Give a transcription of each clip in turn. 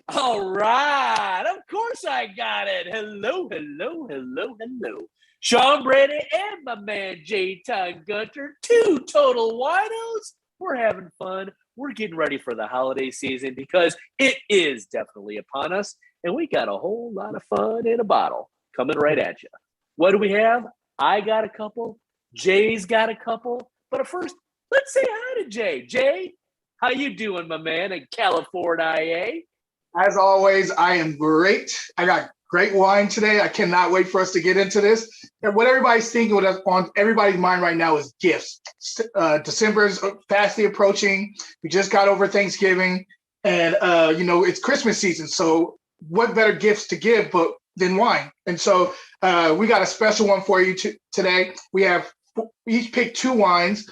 All right. Of course I got it. Hello, hello, hello, hello. Sean Brady and my man Jaton Gunter, two total winos. We're having fun. We're getting ready for the holiday season because it is definitely upon us. And we got a whole lot of fun in a bottle coming right at you. What do we have? I got a couple. Jay's got a couple. But first, let's say hi to Jay. Jay, how you doing, my man, in California? As always, I am great. I got great wine today. I cannot wait for us to get into this. And what everybody's thinking, what on everybody's mind right now is gifts. December is fastly approaching. We just got over Thanksgiving, and it's Christmas season. So, what better gifts to give than wine? And so, we got a special one for you today. We each picked two wines.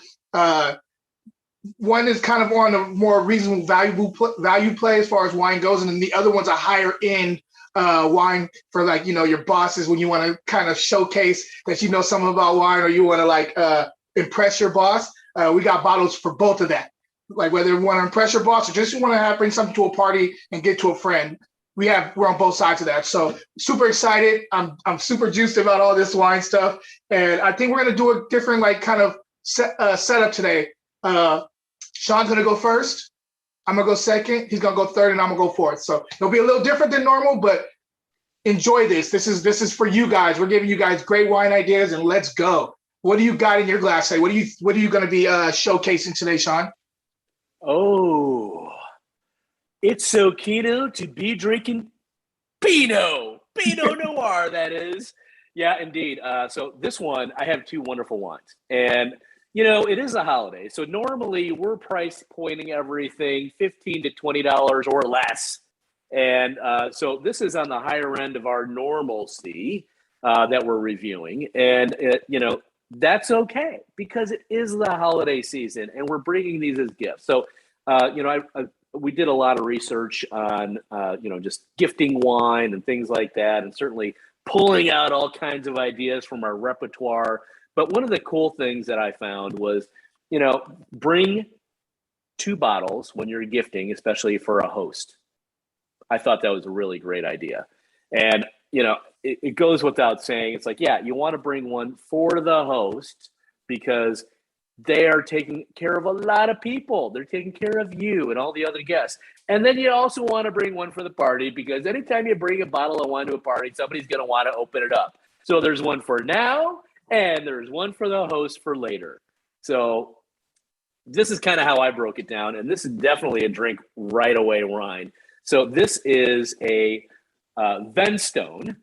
One is kind of on a more reasonable value play as far as wine goes, and then the other one's a higher end wine for your bosses when you want to kind of showcase that you know something about wine or you want to impress your boss. We got bottles for both of that. Like whether you want to impress your boss or just want to bring something to a party and get to a friend. We're on both sides of that. So super excited. I'm super juiced about all this wine stuff, and I think we're gonna do a different setup today. Sean's going to go first. I'm going to go second. He's going to go third, and I'm going to go fourth. So it'll be a little different than normal, but enjoy this. This is for you guys. We're giving you guys great wine ideas, and let's go. What do you got in your glass today? What are you going to be showcasing today, Sean? Oh, it's so keto to be drinking Pinot Noir, that is. Yeah, indeed. So this one, I have two wonderful wines, and it is a holiday. So normally we're price pointing everything $15 to $20 or less. And so this is on the higher end of our normalcy that we're reviewing. And, that's okay because it is the holiday season and we're bringing these as gifts. So, we did a lot of research on, just gifting wine and things like that, and certainly pulling out all kinds of ideas from our repertoire. But one of the cool things that I found was, bring two bottles when you're gifting, especially for a host. I thought that was a really great idea. And, it goes without saying, it's like, yeah, you want to bring one for the host because they are taking care of a lot of people. They're taking care of you and all the other guests. And then you also want to bring one for the party because anytime you bring a bottle of wine to a party, somebody's going to want to open it up. So there's one for now. And there's one for the host for later. So this is kind of how I broke it down. And this is definitely a drink right away wine. So this is a Venstone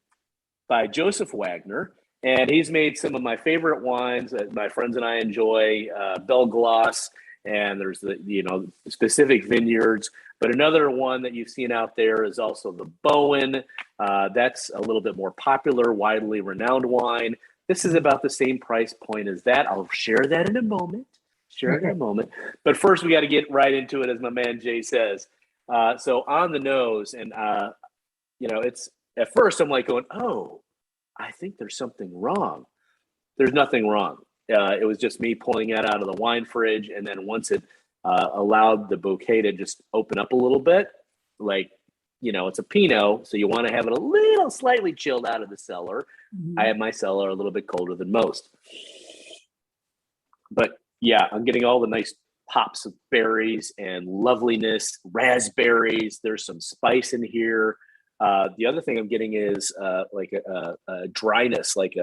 by Joseph Wagner. And he's made some of my favorite wines that my friends and I enjoy, Belgloss. And there's the specific vineyards. But another one that you've seen out there is also the Bowen. That's a little bit more popular, widely renowned wine. This is about the same price point as that. I'll share that in a moment. But first, we got to get right into it, as my man Jay says. So on the nose, and it's at first I'm like going, oh, I think there's something wrong. There's nothing wrong. It was just me pulling that out of the wine fridge, and then once it allowed the bouquet to just open up a little bit, it's a Pinot, so you want to have it a little slightly chilled out of the cellar. Mm-hmm. I have my cellar a little bit colder than most. But yeah, I'm getting all the nice pops of berries and loveliness, raspberries. There's some spice in here. The other thing I'm getting is like a dryness, like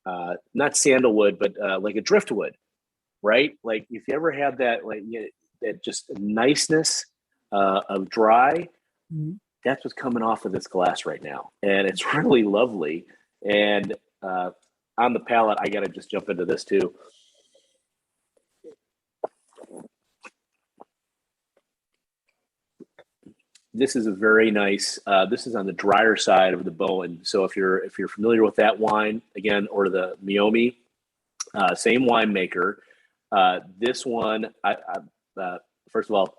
not sandalwood, but like a driftwood, right? Like if you ever had that, that just niceness of dry, that's what's coming off of this glass right now. And it's really lovely. And on the palate, I got to just jump into this too. This is a very nice, this is on the drier side of the Bowen. So if you're familiar with that wine, again, or the Meiomi, same winemaker. This one, first of all,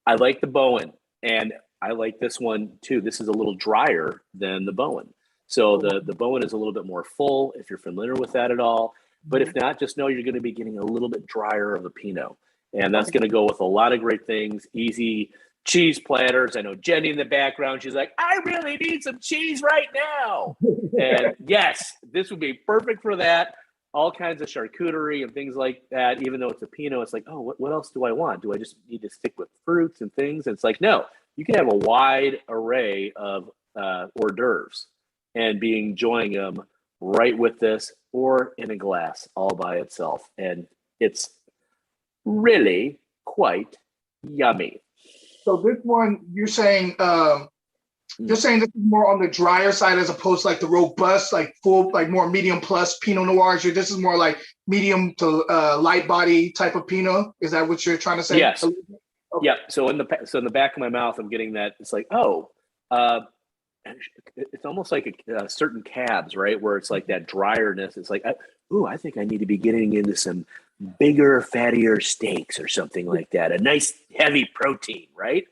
I like the Bowen, and I like this one too. This is a little drier than the Bowen. So the Bowen is a little bit more full, if you're familiar with that at all. But if not, just know you're going to be getting a little bit drier of a Pinot. And that's going to go with a lot of great things. Easy cheese platters. I know Jenny in the background. She's like, I really need some cheese right now. And yes, this would be perfect for that. All kinds of charcuterie and things like that. Even though it's a Pinot, it's like, oh, what else do I want? Do I just need to stick with fruits and things? And it's like, no, you can have a wide array of hors d'oeuvres and be enjoying them right with this or in a glass all by itself. And it's really quite yummy. So this one, you're saying this is more on the drier side as opposed to like the robust, like full, like more medium plus Pinot Noirs. This is more like medium to light body type of Pinot. Is that what you're trying to say? Yes. Okay. Yeah. So in the back of my mouth, I'm getting that. It's like, it's almost like certain cabs, right? Where it's like that drierness. It's like, I think I need to be getting into some bigger, fattier steaks or something like that. A nice heavy protein, right?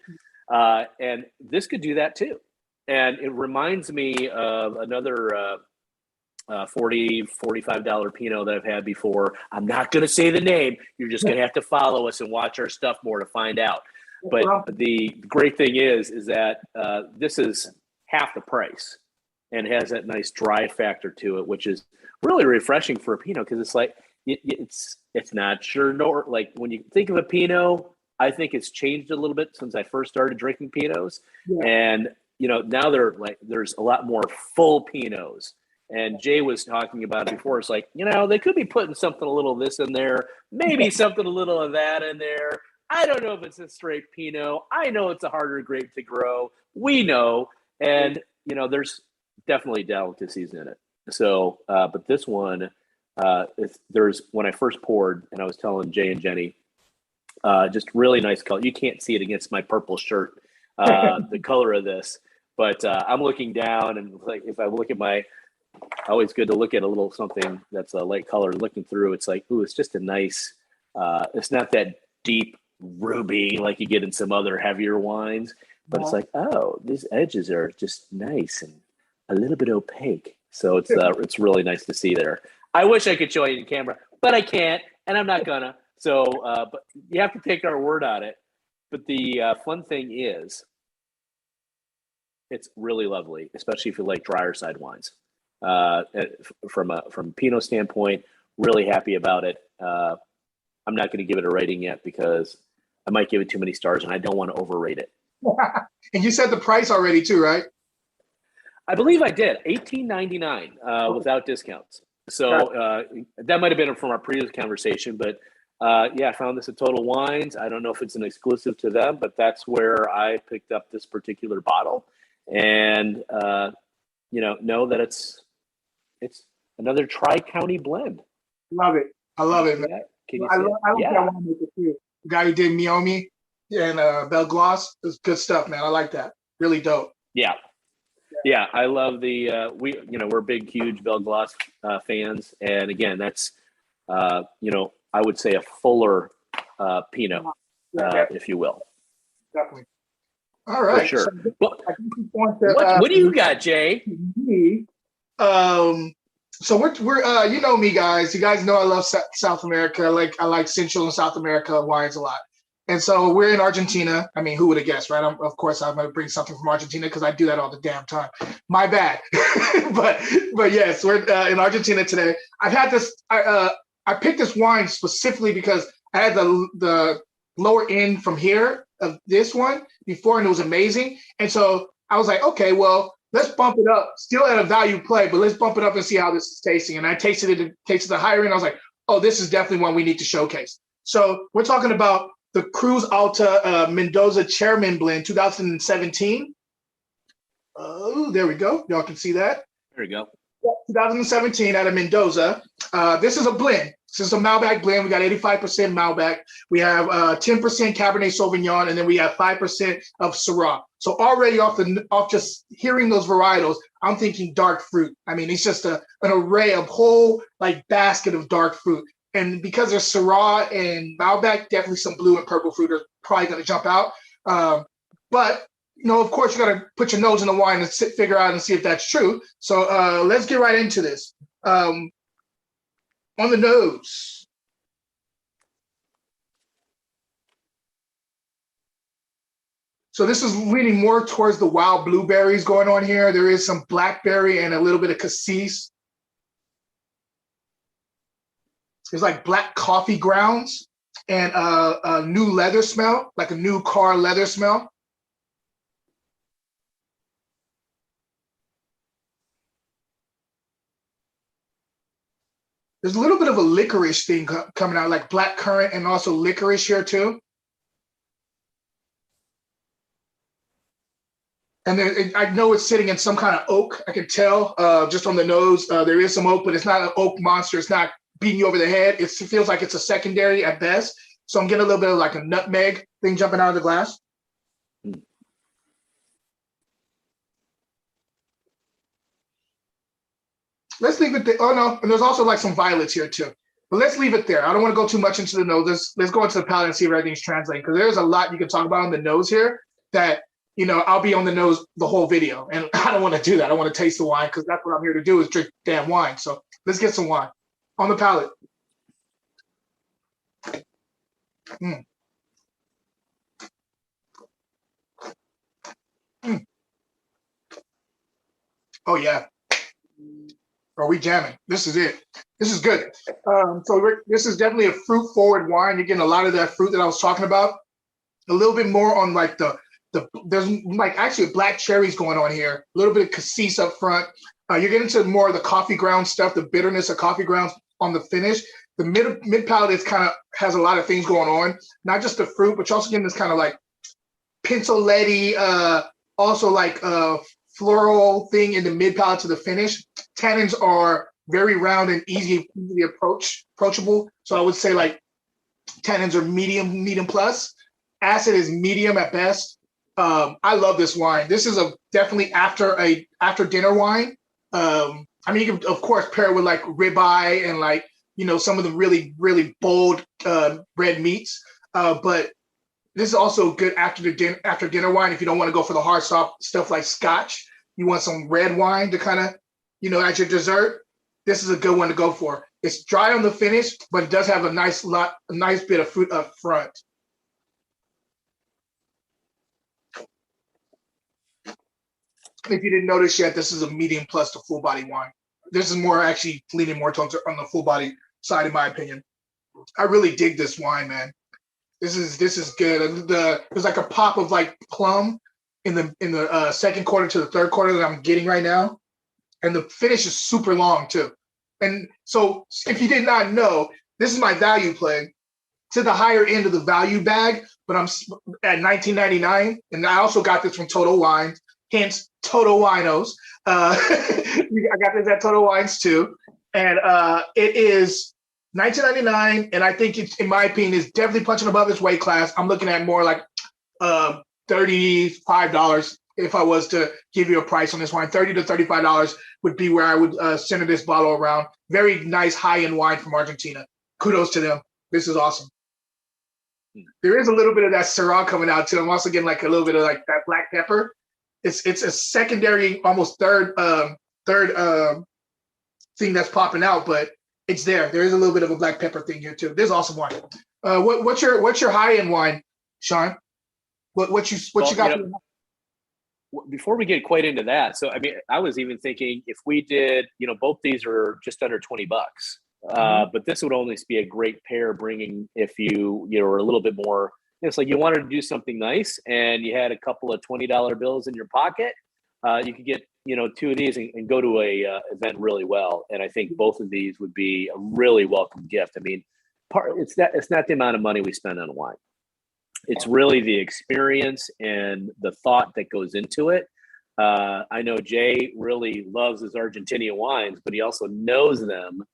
And this could do that too. And it reminds me of another $45 Pinot that I've had before. I'm not going to say the name. You're just going to have to follow us and watch our stuff more to find out. But the great thing is that this is half the price and has that nice dry factor to it, which is really refreshing for a Pinot because it's like it's not sure nor like when you think of a Pinot, I think it's changed a little bit since I first started drinking Pinots, and now there's a lot more full Pinots. And Jay was talking about it before. It's like, they could be putting something a little this in there, maybe something a little of that in there. I don't know if it's a straight Pinot. I know it's a harder grape to grow. We know. And, there's definitely delicacies in it. So, but this one, when I first poured, and I was telling Jay and Jenny, just really nice color. You can't see it against my purple shirt, the color of this. But I'm looking down, and like if I look at always good to look at a little something that's a light color. Looking through, it's like, ooh, it's just a nice. It's not that deep ruby like you get in some other heavier wines, but it's like, oh, these edges are just nice and a little bit opaque. So it's really nice to see there. I wish I could show you in camera, but I can't, and I'm not gonna. So, but you have to take our word on it. But the fun thing is, it's really lovely, especially if you like drier side wines. From a Pinot standpoint, really happy about it. I'm not going to give it a rating yet because I might give it too many stars, and I don't want to overrate it. And you said the price already too, right? I believe I did. $18.99 without discounts. So that might have been from our previous conversation, but I found this at Total Wines. I don't know if it's an exclusive to them, but that's where I picked up this particular bottle, and know that it's another tri-county blend. Love it. I love it, man. Can you I see love that winemaker too. The guy who did Miomi and Belglas. It's good stuff, man. I like that. Really dope. Yeah, I love we're big, huge Belglas fans, and again, that's I would say a fuller Pinot, if you will. Definitely. All right. For sure. So, what do you got, Jay? So we're you know me, guys. You guys know I love South America. I like Central and South America wines a lot. And so we're in Argentina. I mean, who would have guessed, right? Of course, I'm going to bring something from Argentina because I do that all the damn time. My bad. but yes, we're in Argentina today. I've had this. I picked this wine specifically because I had the lower end from here of this one before, and it was amazing. And so I was like, okay, well, let's bump it up. Still at a value play, but let's bump it up and see how this is tasting. And I tasted the higher end. I was like, oh, this is definitely one we need to showcase. So we're talking about the Cruz Alta Mendoza Chairman Blend 2017. Oh, there we go. Y'all can see that. There we go. 2017 out of Mendoza. This is a blend. This is a Malbec blend. We got 85% Malbec. We have 10% Cabernet Sauvignon, and then we have 5% of Syrah. So already off just hearing those varietals, I'm thinking dark fruit. I mean, it's just an array of whole basket of dark fruit. And because there's Syrah and Malbec, definitely some blue and purple fruit are probably going to jump out. But of course, you got to put your nose in the wine and figure out and see if that's true. So let's get right into this. On the nose. So this is leaning more towards the wild blueberries going on here. There is some blackberry and a little bit of cassis. There's like black coffee grounds and a new leather smell, like a new car leather smell. There's a little bit of a licorice thing coming out, like black currant and also licorice here too. And then I know it's sitting in some kind of oak. I can tell just on the nose. There is some oak, but it's not an oak monster. It's not beating you over the head. It feels like it's a secondary at best. So I'm getting a little bit of like a nutmeg thing jumping out of the glass. Let's leave it there. Oh no, and there's also like some violets here too. But let's leave it there. I don't want to go too much into the nose. Let's go into the palate and see if everything's translating, because there's a lot you can talk about on the nose here that, you know, I'll be on the nose the whole video. And I don't want to do that. I want to taste the wine because that's what I'm here to do, is drink damn wine. So let's get some wine. On the palate. Mm. Mm. Oh yeah. Are we jamming? This is it. This is good. This is definitely a fruit-forward wine. You're getting a lot of that fruit that I was talking about. A little bit more on like there's like actually black cherries going on here. A little bit of cassis up front. You're getting to more of the coffee ground stuff, the bitterness of coffee grounds on the finish. The mid palate is kind of has a lot of things going on. Not just the fruit, but you're also getting this kind of like pinsoletti, also like floral thing in the mid palate to the finish. Tannins are very round and easily approachable. So I would say like tannins are medium plus. Acid is medium at best. I love this wine. This is definitely after dinner wine. I mean, you can of course pair it with like ribeye and like, you know, some of the really, really bold red meats. But this is also good after dinner wine. If you don't want to go for the hard soft stuff like scotch, you want some red wine to kind of, you know, at your dessert. This is a good one to go for. It's dry on the finish, but it does have a nice bit of fruit up front. If you didn't notice yet, this is a medium plus to full body wine. This is more actually leaning more towards on the full body side, in my opinion. I really dig this wine, man. This is good. There's like a pop of like plum in the second quarter to the third quarter that I'm getting right now, and the finish is super long too. And so, if you did not know, this is my value play to the higher end of the value bag, but I'm at $19.99, and I also got this from Total Wines, hence Total WinOs. I got this at Total Wines too, and it is $19.99, and I think it's, in my opinion, is definitely punching above its weight class. I'm looking at more like $35 if I was to give you a price on this wine. $30 to $35 would be where I would center this bottle around. Very nice high-end wine from Argentina. Kudos to them. This is awesome. There is a little bit of that Syrah coming out too. I'm also getting like a little bit of like that black pepper. It's a secondary, almost third thing that's popping out, but it's there. There is a little bit of a black pepper thing here too. There's awesome wine. What's your high end wine, Sean? What you got? You know, before we get quite into that, so I mean, I was even thinking if we did, you know, both these are just under $20, but this would only be a great pair. Bringing if you know are a little bit more. It's like you wanted to do something nice and you had a couple of $20 bills in your pocket. You could get, you know, two of these and go to a event really well. And I think both of these would be a really welcome gift. I mean, it's not the amount of money we spend on wine. It's really the experience and the thought that goes into it. I know Jay really loves his Argentinian wines, but he also knows them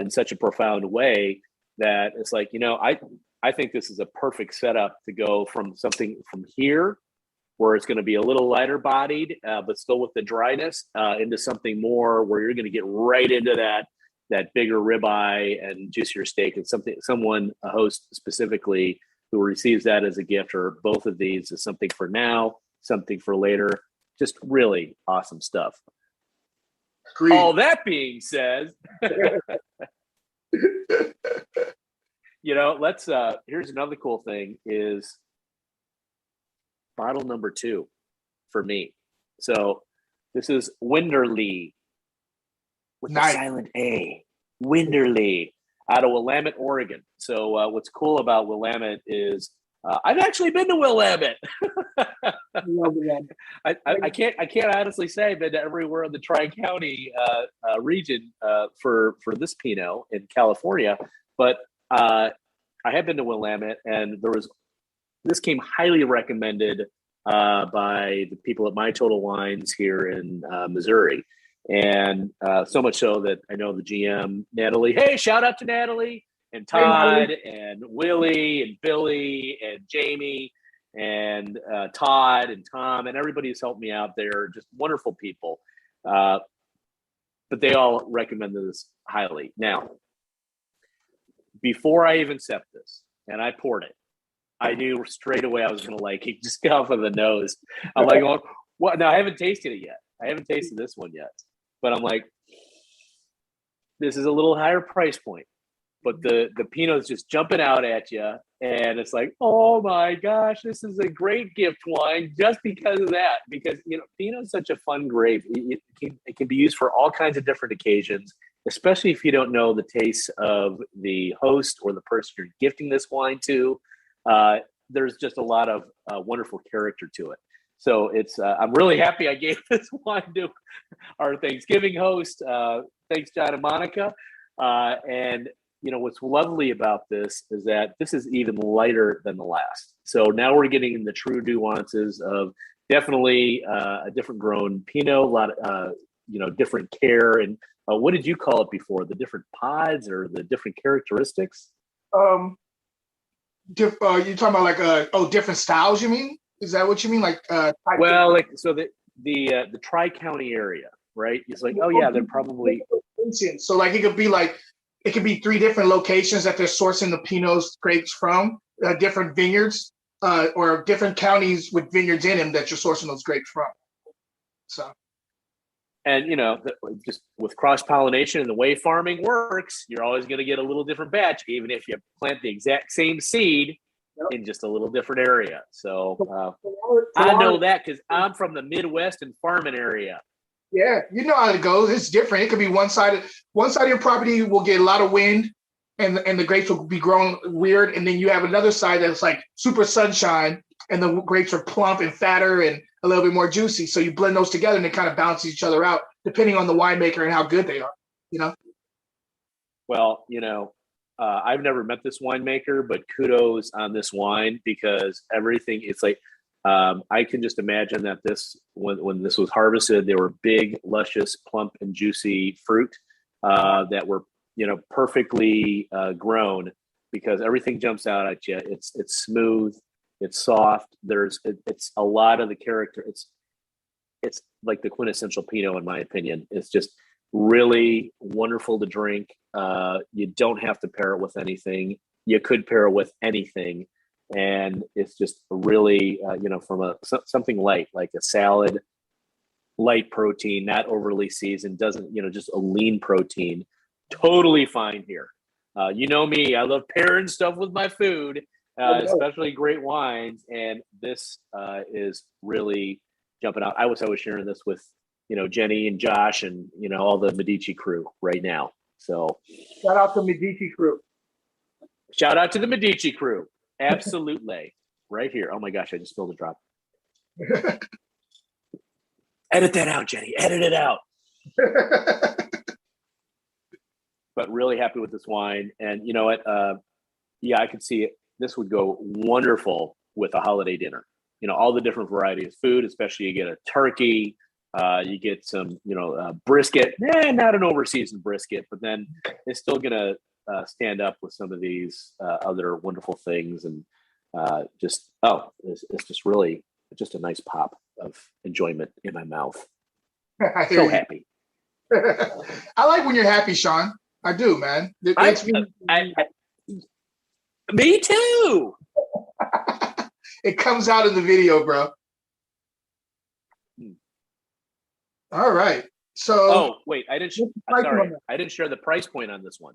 in such a profound way that it's like, you know, I think this is a perfect setup to go from something from here where it's going to be a little lighter bodied, but still with the dryness, into something more where you're going to get right into that bigger ribeye and juicier steak, and a host specifically who receives that as a gift, or both of these is something for now, something for later. Just really awesome stuff. Agreed. All that being said, you know, here's another cool thing is bottle number 2 for me. So this is Winderlee with the silent A. Winderlee out of Willamette, Oregon. So what's cool about Willamette is I've actually been to Willamette. I can't honestly say I've been to everywhere in the Tri-County region for this Pinot in California, but I have been to Willamette, and this came highly recommended by the people at My Total Wines here in Missouri. And so much so that I know the GM, Natalie. Hey, shout out to Natalie and Todd and Willie and Billy and Jamie and Todd and Tom and everybody who's helped me out there. Just wonderful people. But they all recommended this highly. Now, before I even set this and I poured it, I knew straight away I was going to like it just off of the nose. I'm like, well, what? No, I haven't tasted it yet. I haven't tasted this one yet. But I'm like, this is a little higher price point, but the Pinot's just jumping out at you, and it's like, oh my gosh, this is a great gift wine just because of that. Because Pinot's such a fun grape; it can be used for all kinds of different occasions, especially if you don't know the taste of the host or the person you're gifting this wine to. There's just a lot of wonderful character to it. So it's I'm really happy I gave this wine to our Thanksgiving host. Thanks, John and Monica. And what's lovely about this is that this is even lighter than the last. So now we're getting the true nuances of definitely a different grown Pinot, a lot of different care. And what did you call it before? The different pods or the different characteristics? You're talking about like different styles, you mean? Is that what you mean? Like the Tri-County area, right? It's like, oh yeah, they're probably so like it could be 3 different locations that they're sourcing the Pinot grapes from, different vineyards, or different counties with vineyards in them that you're sourcing those grapes from. So, and just with cross-pollination and the way farming works, you're always going to get a little different batch, even if you plant the exact same seed in just a little different area. So I know that because I'm from the Midwest and farming area. Yeah, you know how it goes. It's different. It could be one side of your property will get a lot of wind and the grapes will be growing weird. And then you have another side that's like super sunshine and the grapes are plump and fatter and a little bit more juicy. So you blend those together and they kind of balance each other out depending on the winemaker and how good they are, Well, I've never met this winemaker, but kudos on this wine because everything, it's like, I can just imagine that when this was harvested, they were big, luscious, plump, and juicy fruit that were, perfectly grown because everything jumps out at you. It's smooth, it's soft. It's a lot of the character. It's like the quintessential Pinot, in my opinion. It's just really wonderful to drink. You don't have to pair it with anything. You could pair it with anything. And it's just really, from something light, like a salad, light protein, not overly seasoned, doesn't, just a lean protein. Totally fine here. You know me, I love pairing stuff with my food, especially great wines. And this is really jumping out. I was sharing this with, Jenny and Josh and, all the Medici crew right now. So shout out to Medici crew. Shout out to the Medici crew. Absolutely. Right here. Oh my gosh, I just spilled a drop. Edit that out, Jenny. Edit it out. But really happy with this wine. And you know what? I could see it. This would go wonderful with a holiday dinner. All the different varieties of food, especially you get a turkey, you get some, brisket. Not an overseasoned brisket, but then it's still going to stand up with some of these other wonderful things. And it's just really just a nice pop of enjoyment in my mouth. So happy. I like when you're happy, Sean. I do, man. Me too. It comes out in the video, bro. All right. So wait, I didn't share the price point on this one.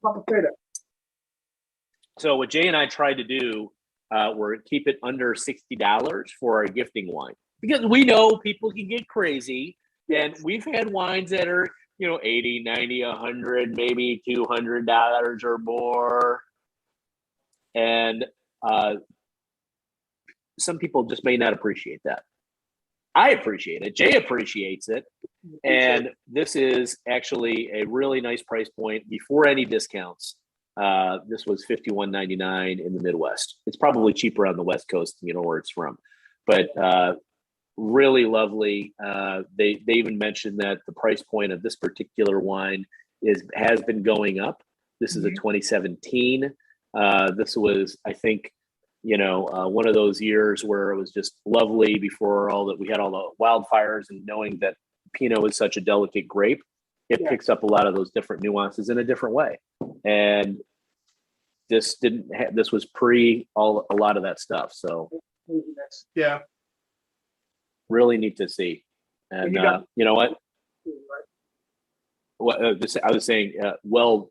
So what Jay and I tried to do we're keep it under $60 for our gifting wine, because we know people can get crazy, and we've had wines that are 80, 90, 100, maybe $200 or more, and some people just may not appreciate that. I appreciate it. Jay appreciates it. And this is actually a really nice price point before any discounts. This was $51.99 in the Midwest. It's probably cheaper on the West Coast, where it's from. But really lovely. They even mentioned that the price point of this particular wine has been going up. This is a 2017. This was, I think, one of those years where it was just lovely before we had all the wildfires, and knowing that Pinot is such a delicate grape, it picks up a lot of those different nuances in a different way. And this this was pre a lot of that stuff. So yeah, really neat to see. And you know what? I was saying, well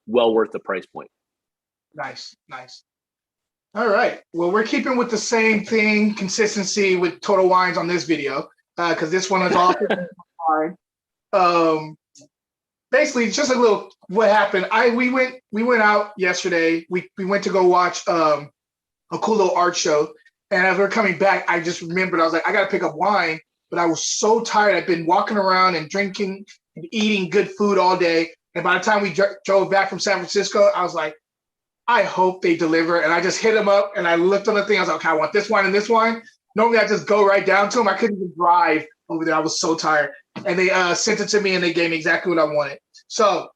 worth the price point. Nice. All right. Well, we're keeping with the same thing, consistency with Total Wines on this video, because this one is all wine. Basically, just a little what happened. We went out yesterday. We went to go watch a cool little art show, and as we're coming back, I just remembered, I was like, I got to pick up wine, but I was so tired. I've been walking around and drinking and eating good food all day, and by the time we drove back from San Francisco, I was like, I hope they deliver. And I just hit them up, and I looked on the thing. I was like, okay, I want this wine and this wine. Normally, I just go right down to them. I couldn't even drive over there. I was so tired. And they sent it to me, and they gave me exactly what I wanted. So,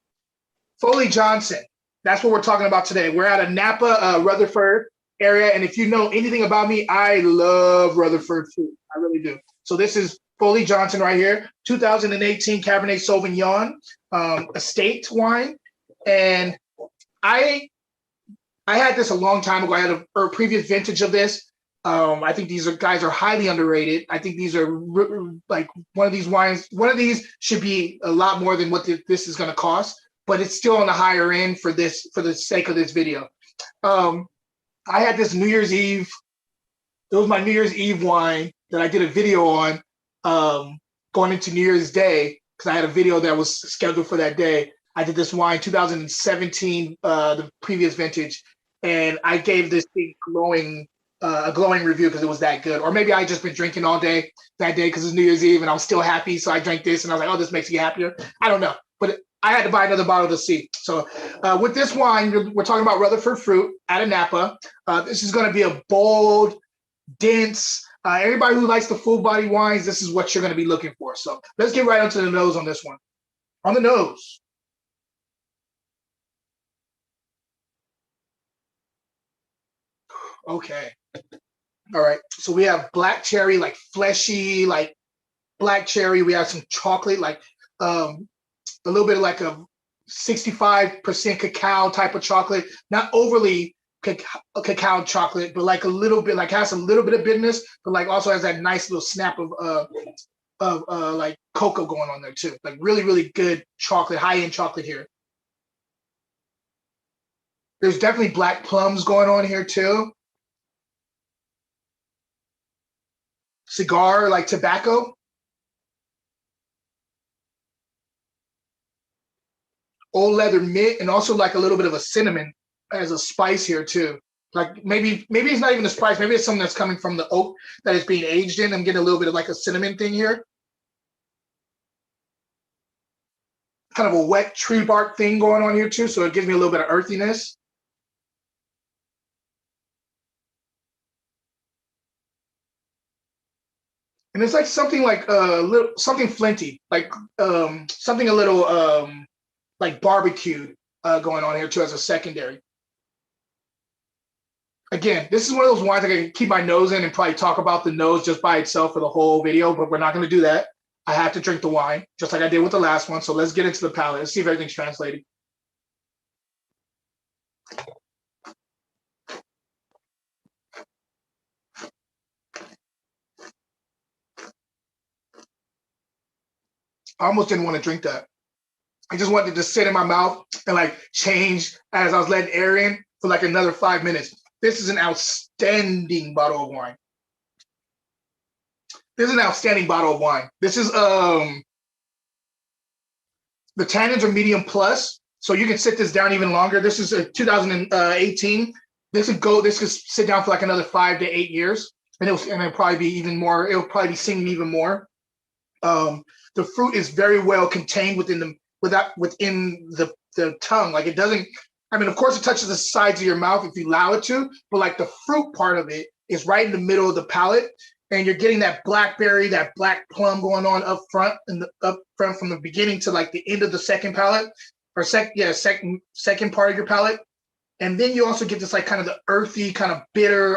Foley Johnson, that's what we're talking about today. We're at a Napa, Rutherford area. And if you know anything about me, I love Rutherford food. I really do. So this is Foley Johnson right here, 2018 Cabernet Sauvignon estate wine. And I had this a long time ago. I had a previous vintage of this. I think these guys are highly underrated. I think these are like one of these wines. One of these should be a lot more than what this is going to cost, but it's still on the higher end for the sake of this video. I had this New Year's Eve. It was my New Year's Eve wine that I did a video on going into New Year's Day, because I had a video that was scheduled for that day. I did this wine 2017, the previous vintage, and I gave this thing a glowing review because it was that good. Or maybe I just been drinking all day that day because it's New Year's Eve and I was still happy, so I drank this and I was like, oh, this makes me happier. I don't know, but I had to buy another bottle to see. So with this wine, we're talking about Rutherford fruit out of Napa. This is going to be a bold, dense. Everybody who likes the full body wines, this is what you're going to be looking for. So let's get right onto the nose on this one. On the nose. Okay. All right. So we have black cherry, like fleshy, like black cherry. We have some chocolate, like a little bit of like a 65% cacao type of chocolate, not overly cacao chocolate, but like a little bit, like has a little bit of bitterness, but like also has that nice little snap of like cocoa going on there too. Like really, really good chocolate, high-end chocolate here. There's definitely black plums going on here too. Cigar, like tobacco. Old leather mint, and also like a little bit of a cinnamon as a spice here too. Like maybe it's not even a spice. Maybe it's something that's coming from the oak that is being aged in. I'm getting a little bit of like a cinnamon thing here. Kind of a wet tree bark thing going on here too. So it gives me a little bit of earthiness. And it's like something like something flinty, like something a little like barbecued going on here too as a secondary. Again, this is one of those wines I can keep my nose in and probably talk about the nose just by itself for the whole video, but we're not going to do that. I have to drink the wine, just like I did with the last one. So let's get into the palate. Let's see if everything's translated. I almost didn't want to drink that. I just wanted to sit in my mouth and like change as I was letting air in for like another 5 minutes. This is an outstanding bottle of wine. This is an outstanding bottle of wine. This is the tannins are medium plus, so you can sit this down even longer. This is a 2018. This could sit down for like another 5 to 8 years, and it'll probably be even more. It'll probably be singing even more. The fruit is very well contained within the tongue. Like it doesn't. I mean, of course, it touches the sides of your mouth if you allow it to, but like the fruit part of it is right in the middle of the palate, and you're getting that blackberry, that black plum going on up front from the beginning to like the end of the second palate, or second part of your palate, and then you also get this like kind of the earthy, kind of bitter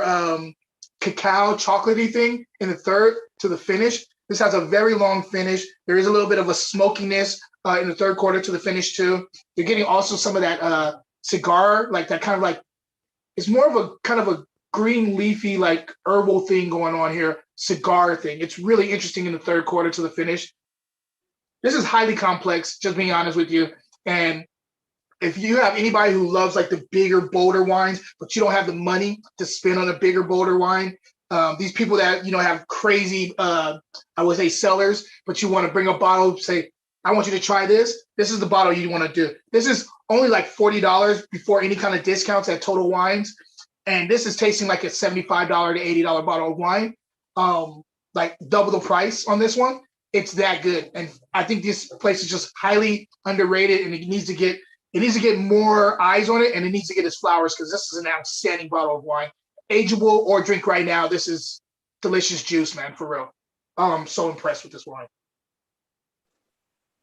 cacao, chocolatey thing in the third to the finish. This has a very long finish. There is a little bit of a smokiness in the third quarter to the finish too. You're getting also some of that cigar, like that kind of like, it's more of a kind of a green leafy like herbal thing going on here, cigar thing. It's really interesting in the third quarter to the finish. This is highly complex, just being honest with you. And if you have anybody who loves like the bigger, bolder wines, but you don't have the money to spend on a bigger, bolder wine, these people that, have crazy, I would say cellars, but you want to bring a bottle, say, I want you to try this. This is the bottle you want to do. This is only like $40 before any kind of discounts at Total Wines. And this is tasting like a $75 to $80 bottle of wine, like double the price on this one. It's that good. And I think this place is just highly underrated, and it needs to get more eyes on it, and it needs to get its flowers, because this is an outstanding bottle of wine. Ageable or drink right now. This is delicious juice, man, for real. I'm so impressed with this wine.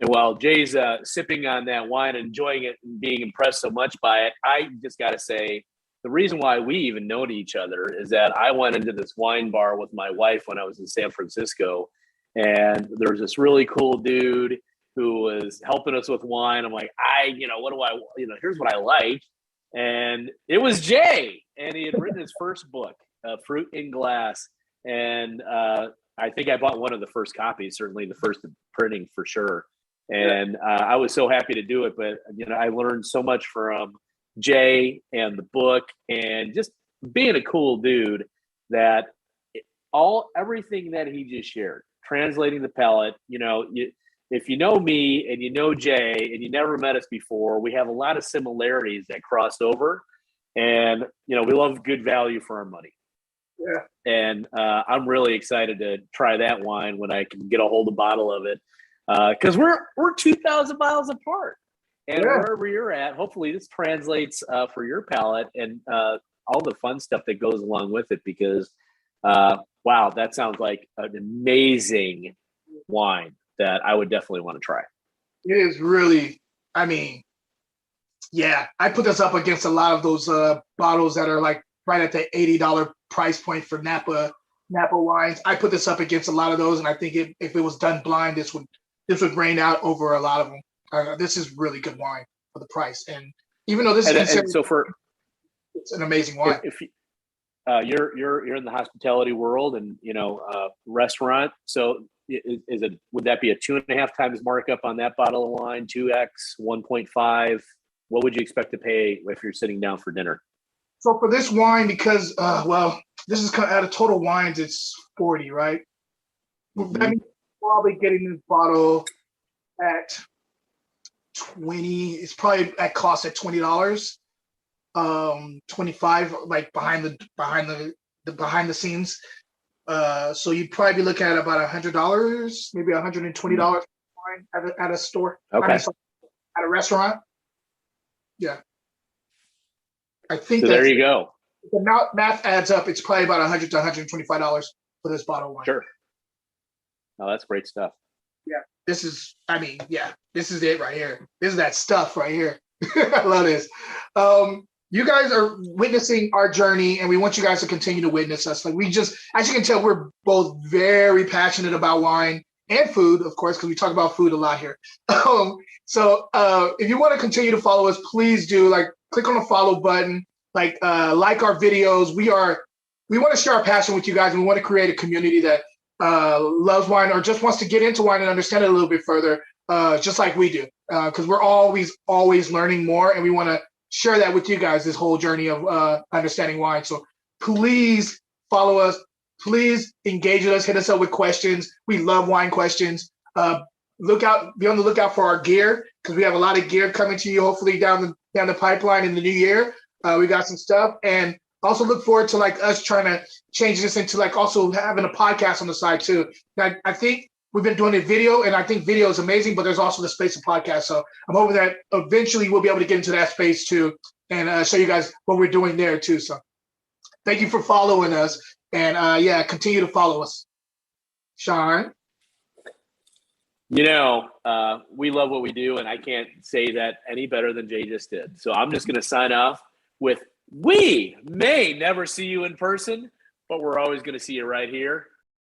And while Jay's sipping on that wine, enjoying it, and being impressed so much by it, I just got to say, the reason why we even know each other is that I went into this wine bar with my wife when I was in San Francisco, and there was this really cool dude who was helping us with wine. I'm like, here's what I like. And it was Jay, and he had written his first book, Fruit in Glass. And I think I bought one of the first copies, certainly the first printing for sure. And I was so happy to do it. But, I learned so much from Jay and the book, and just being a cool dude, that everything that he just shared, translating the palate, if you know me and you know Jay and you never met us before, we have a lot of similarities that cross over, and, we love good value for our money. Yeah. And I'm really excited to try that wine when I can get a hold of a bottle of it, because we're 2,000 miles apart. And wherever you're at, hopefully this translates for your palate, and all the fun stuff that goes along with it, because, wow, that sounds like an amazing wine that I would definitely want to try. It is really, I put this up against a lot of those bottles that are like right at the $80 price point for Napa wines. I put this up against a lot of those, and I think if it was done blind, this would reign out over a lot of them. This is really good wine for the price, and even though this is considered, it's an amazing wine. If you're in the hospitality world, and restaurant, so would that be a 2.5 times markup on that bottle of wine, 2x, 1.5? What would you expect to pay if you're sitting down for dinner? So for this wine, because this is out of Total Wines, it's 40, right? Mm-hmm. That means probably getting this bottle at 20. It's probably at cost at $20, 25, like behind the scenes. So you'd probably be looking at about $100, maybe $120 at a store. Okay. At a restaurant. Yeah. I think so. There you go. The math adds up. It's probably about $100 to $125 for this bottle of wine. Sure. Oh, that's great stuff. Yeah. This is it right here. This is that stuff right here. I love this. You guys are witnessing our journey, and we want you guys to continue to witness us. Like, as you can tell, we're both very passionate about wine and food, of course, because we talk about food a lot here. So if you want to continue to follow us, please do. Like, click on the follow button. Like our videos. We want to share our passion with you guys, and we want to create a community that loves wine or just wants to get into wine and understand it a little bit further, just like we do. Because we're always learning more, and we want to share that with you guys, this whole journey of understanding wine. So please follow us. Please engage with us. Hit us up with questions. We love wine questions. Be on the lookout for our gear, because we have a lot of gear coming to you, hopefully down the pipeline in the new year. We got some stuff, and also look forward to like us trying to change this into like also having a podcast on the side too. I think we've been doing a video, and I think video is amazing, but there's also the space of podcast. So I'm hoping that eventually we'll be able to get into that space too, and show you guys what we're doing there too. So thank you for following us, and continue to follow us. Sean? We love what we do, and I can't say that any better than Jay just did. So I'm just going to sign off with, we may never see you in person, but we're always going to see you right here